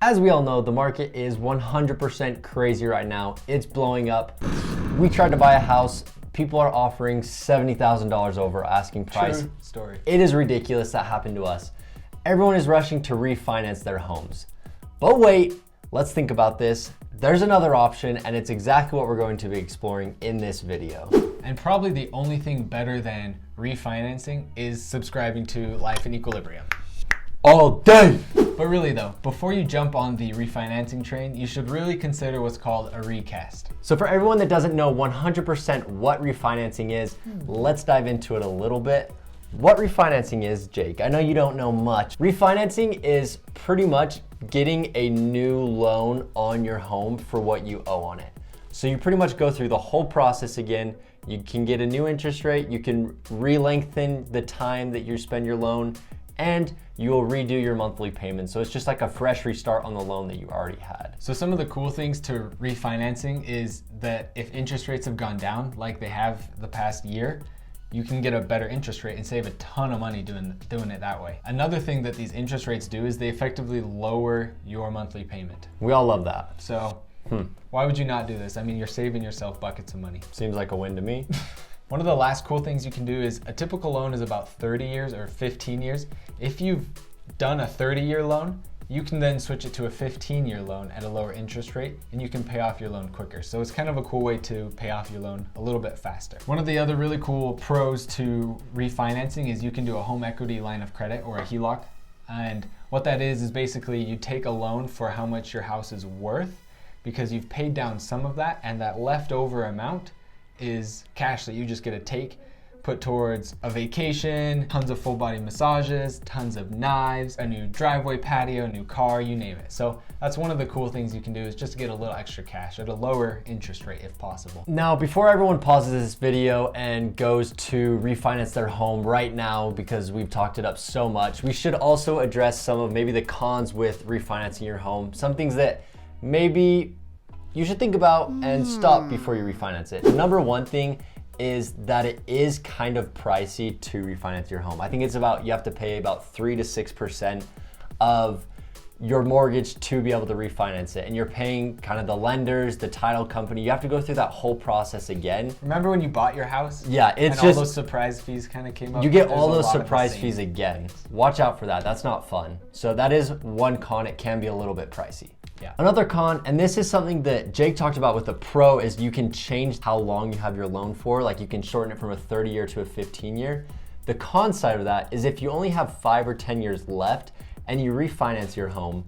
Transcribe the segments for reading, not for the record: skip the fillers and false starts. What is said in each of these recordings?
As we all know, the market is 100% crazy right now. It's blowing up. We tried to buy a house. People are offering $70,000 over asking price. True story. It is ridiculous that happened to us. Everyone is rushing to refinance their homes. But wait, let's think about this. There's another option, and it's exactly what we're going to be exploring in this video. And probably the only thing better than refinancing is subscribing to Life in Equilibrium. All day! But really though, before you jump on the refinancing train, you should really consider what's called a recast. So for everyone that doesn't know 100% what refinancing is, let's dive into it a little bit. What refinancing is, Jake, I know you don't know much. Refinancing is pretty much getting a new loan on your home for what you owe on it. So you pretty much go through the whole process again. You can get a new interest rate, you can re-lengthen the time that you spend your loan, and you will redo your monthly payments. So it's just like a fresh restart on the loan that you already had. So some of the cool things to refinancing is that if interest rates have gone down like they have the past year, you can get a better interest rate and save a ton of money doing it that way. Another thing that these interest rates do is they effectively lower your monthly payment. We all love that. So why would you not do this? I mean, you're saving yourself buckets of money. Seems like a win to me. One of the last cool things you can do is a typical loan is about 30 years or 15 years. If you've done a 30-year loan, you can then switch it to a 15-year loan at a lower interest rate, and you can pay off your loan quicker. So it's kind of a cool way to pay off your loan a little bit faster. One of the other really cool pros to refinancing is you can do a home equity line of credit or a HELOC. And what that is basically you take a loan for how much your house is worth because you've paid down some of that, and that leftover amount is cash that you just get to take, put towards a vacation, tons of full body massages, tons of knives, a new driveway patio, a new car, you name it. So that's one of the cool things you can do is just to get a little extra cash at a lower interest rate if possible. Now, before everyone pauses this video and goes to refinance their home right now because we've talked it up so much, we should also address some of maybe the cons with refinancing your home, some things that maybe you should think about and stop before you refinance it. Number one thing is that it is kind of pricey to refinance your home. I think it's about, you have to pay about 3 to 6% of your mortgage to be able to refinance it. And you're paying kind of the lenders, the title company. You have to go through that whole process again. Remember when you bought your house? Yeah, it's and just, all those surprise fees kind of came up? you get There's all a those lot of the surprise same. fees again. Watch out for that, that's not fun. So that is one con, it can be a little bit pricey. Yeah. Another con, and this is something that Jake talked about with the pro, is you can change how long you have your loan for. Like you can shorten it from a 30-year to a 15-year. The con side of that is if you only have 5 or 10 years left and you refinance your home,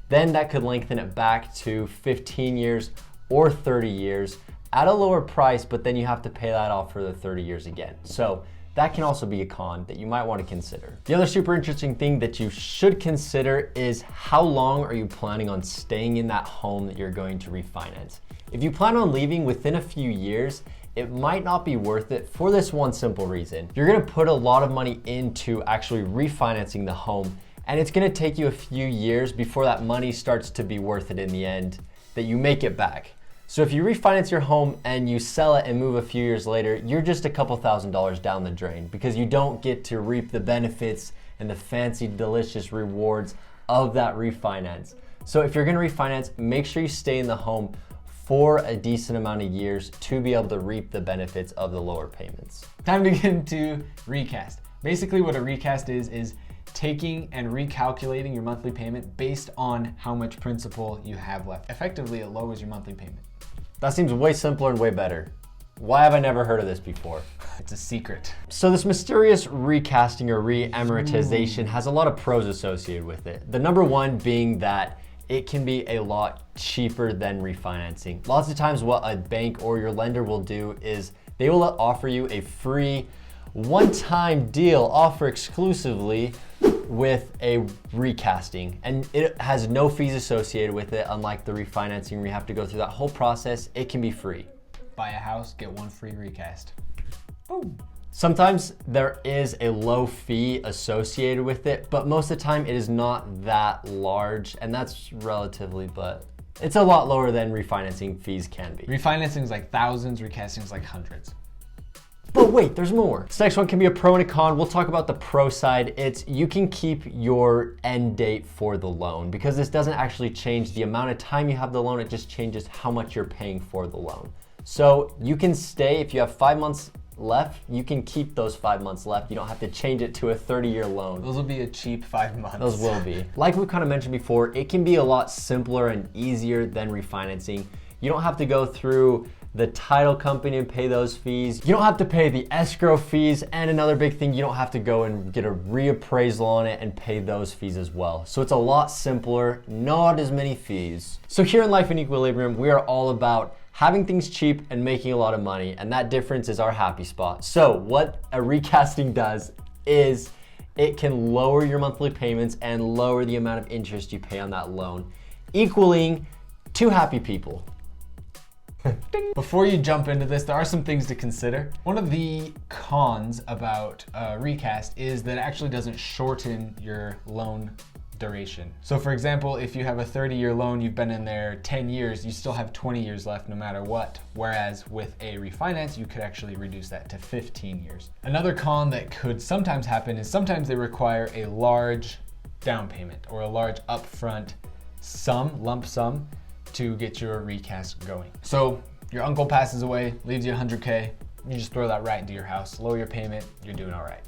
then that could lengthen it back to 15 years or 30 years at a lower price, but then you have to pay that off for the 30 years again. So that can also be a con that you might want to consider. The other super interesting thing that you should consider is how long are you planning on staying in that home that you're going to refinance. If you plan on leaving within a few years, it might not be worth it for this one simple reason. You're gonna put a lot of money into actually refinancing the home, and it's gonna take you a few years before that money starts to be worth it in the end, that you make it back. So if you refinance your home and you sell it and move a few years later, you're just a couple $1,000s down the drain because you don't get to reap the benefits and the fancy, delicious rewards of that refinance. So if you're gonna refinance, make sure you stay in the home for a decent amount of years to be able to reap the benefits of the lower payments. Time to get into recast. Basically what a recast is taking and recalculating your monthly payment based on how much principal you have left. Effectively, it lowers your monthly payment. That seems way simpler and way better. Why have I never heard of this before? It's a secret. So this mysterious recasting or reamortization has a lot of pros associated with it. The number one being that it can be a lot cheaper than refinancing. Lots of times what a bank or your lender will do is they will offer you a free one-time deal, offer exclusively with a recasting, and it has no fees associated with it. Unlike the refinancing where you have to go through that whole process, it can be free. Buy a house, get one free recast. Boom. Sometimes there is a low fee associated with it, but most of the time it is not that large, and that's relatively, but it's a lot lower than refinancing fees can be. Refinancing is like thousands, recasting is like hundreds. But wait, there's more. This next one can be a pro and a con. We'll talk about the pro side. It's you can keep your end date for the loan because this doesn't actually change the amount of time you have the loan. It just changes how much you're paying for the loan. So you can stay, if you have 5 months left, you can keep those 5 months left. You don't have to change it to a 30-year loan. Those will be a cheap 5 months. Those will be. Like we kind of mentioned before, it can be a lot simpler and easier than refinancing. You don't have to go through the title company and pay those fees. You don't have to pay the escrow fees, and another big thing, you don't have to go and get a reappraisal on it and pay those fees as well. So it's a lot simpler, not as many fees. So here in Life in Equilibrium, we are all about having things cheap and making a lot of money, and that difference is our happy spot. So what a recasting does is it can lower your monthly payments and lower the amount of interest you pay on that loan, equaling 2 happy people. Before you jump into this, there are some things to consider. One of the cons about recast is that it actually doesn't shorten your loan duration. So for example, if you have a 30-year loan, you've been in there 10 years, you still have 20 years left no matter what. Whereas with a refinance, you could actually reduce that to 15 years. Another con that could sometimes happen is sometimes they require a large down payment or a large upfront lump sum, to get your recast going. So your uncle passes away, leaves you 100K, you just throw that right into your house, lower your payment, you're doing all right.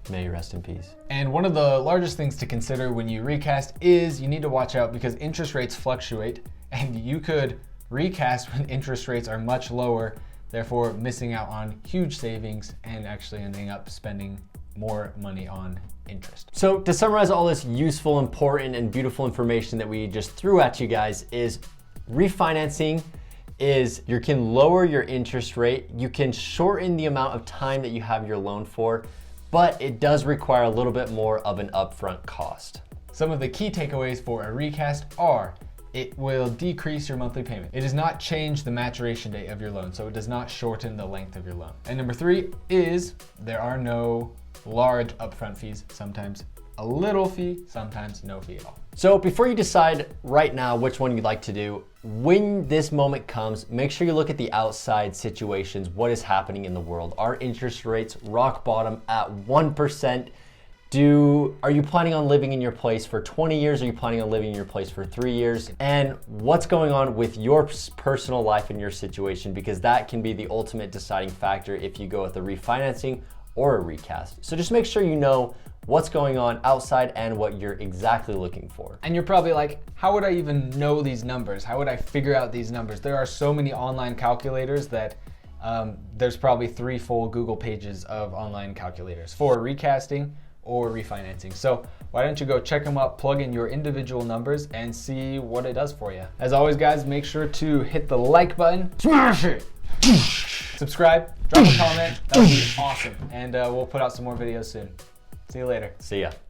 May you rest in peace. And one of the largest things to consider when you recast is you need to watch out because interest rates fluctuate and you could recast when interest rates are much lower, therefore missing out on huge savings and actually ending up spending more money on interest. So to summarize all this useful, important, and beautiful information that we just threw at you guys is refinancing is you can lower your interest rate, you can shorten the amount of time that you have your loan for, but it does require a little bit more of an upfront cost. Some of the key takeaways for a recast are it will decrease your monthly payment. It does not change the maturation date of your loan, so it does not shorten the length of your loan. And number 3 is there are no large upfront fees, sometimes a little fee, sometimes no fee at all. So before you decide right now which one you'd like to do, when this moment comes, make sure you look at the outside situations, what is happening in the world. Are interest rates rock bottom at 1%? Are you planning on living in your place for 20 years? Are you planning on living in your place for 3 years? And what's going on with your personal life and your situation? Because that can be the ultimate deciding factor if you go with a refinancing or a recast. So just make sure you know what's going on outside and what you're exactly looking for. And you're probably like, how would I even know these numbers? How would I figure out these numbers? There are so many online calculators that there's probably 3 full Google pages of online calculators for recasting or refinancing. So why don't you go check them out, plug in your individual numbers and see what it does for you. As always guys, make sure to hit the like button, smash it, subscribe, drop a comment, that would be awesome. And we'll put out some more videos soon. See you later. See ya.